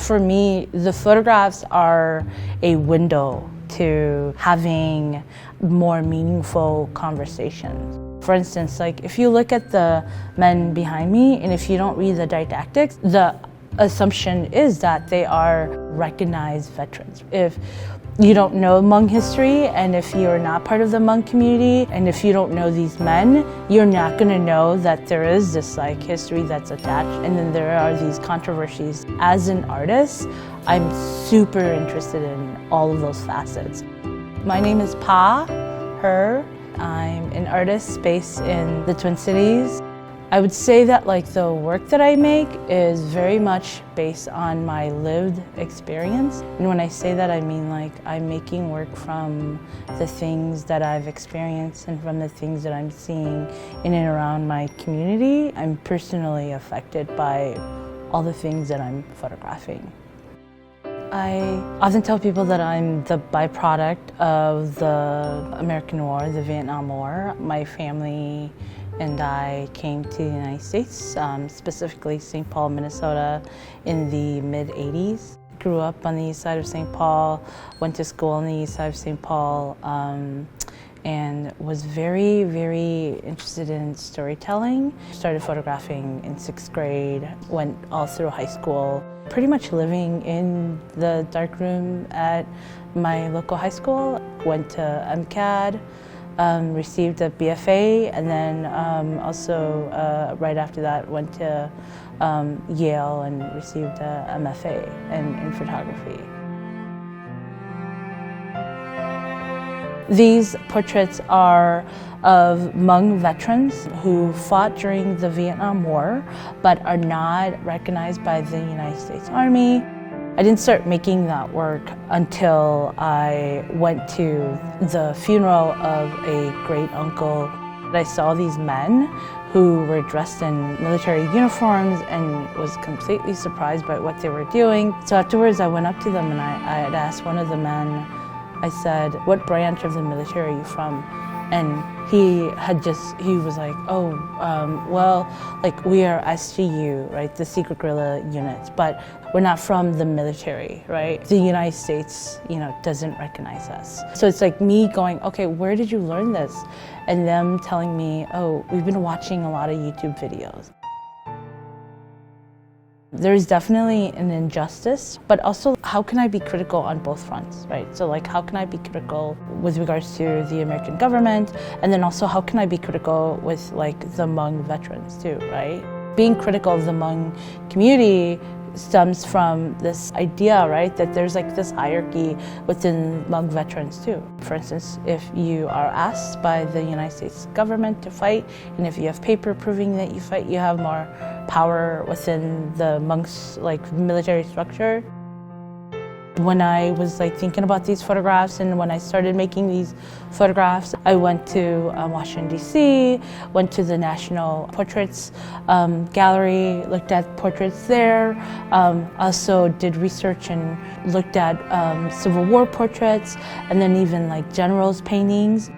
For me, the photographs are a window to having more meaningful conversations. For instance, like if you look at the men behind me and if you don't read the didactics, the assumption is that they are recognized veterans. If you don't know Hmong history, and if you're not part of the Hmong community, and if you don't know these men, you're not gonna know that there is this like history that's attached, and then there are these controversies. As an artist, I'm super interested in all of those facets. My name is Pao Her. I'm an artist based in the Twin Cities. I would say that like the work that I make is very much based on my lived experience. And when I say that, I mean like I'm making work from the things that I've experienced and from the things that I'm seeing in and around my community. I'm personally affected by all the things that I'm photographing. I often tell people that I'm the byproduct of the American War, the Vietnam War. My family and I came to the United States, specifically St. Paul, Minnesota, in the mid-'80s. Grew up on the east side of St. Paul, went to school on the east side of St. Paul, and was very, very interested in storytelling. Started photographing in 6th grade, went all through high school, pretty much living in the darkroom at my local high school. Went to MCAD, received a BFA, and then also right after that went to Yale and received a MFA in photography. These portraits are of Hmong veterans who fought during the Vietnam War but are not recognized by the United States Army. I didn't start making that work until I went to the funeral of a great uncle. I saw these men who were dressed in military uniforms and was completely surprised by what they were doing. So afterwards I went up to them and I had asked one of the men, I said, "What branch of the military are you from?" And he was like, well, like we are SGU, right, the secret guerrilla units, but we're not from the military, right? The United States, doesn't recognize us. So it's like me going, okay, where did you learn this? And them telling me, oh, we've been watching a lot of YouTube videos. There's definitely an injustice, but also how can I be critical on both fronts, right? So like how can I be critical with regards to the American government, and then also how can I be critical with like the Hmong veterans too, right? Being critical of the Hmong community stems from this idea, right, that there's like this hierarchy within Hmong veterans too. For instance, if you are asked by the United States government to fight, and if you have paper proving that you fight, you have more power within the Hmong's like military structure. When I was like thinking about these photographs and when I started making these photographs, I went to Washington, D.C., went to the National Portraits Gallery, looked at portraits there, also did research and looked at Civil War portraits, and then even like generals' paintings.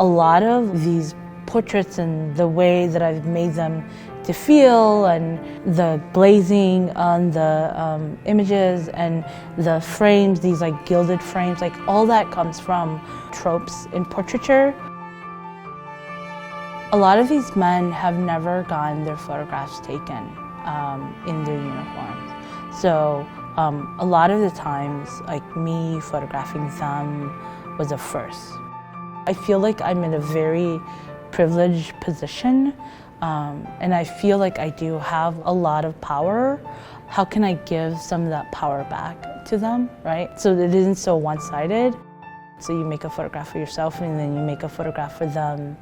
A lot of these portraits and the way that I've made them to feel, and the glazing on the images and the frames, these like gilded frames, like all that comes from tropes in portraiture. A lot of these men have never gotten their photographs taken in their uniforms. So a lot of the times, like me photographing them was a first. I feel like I'm in a very privileged position, and I feel like I do have a lot of power. How can I give some of that power back to them, right? So it isn't so one-sided. So you make a photograph for yourself and then you make a photograph for them.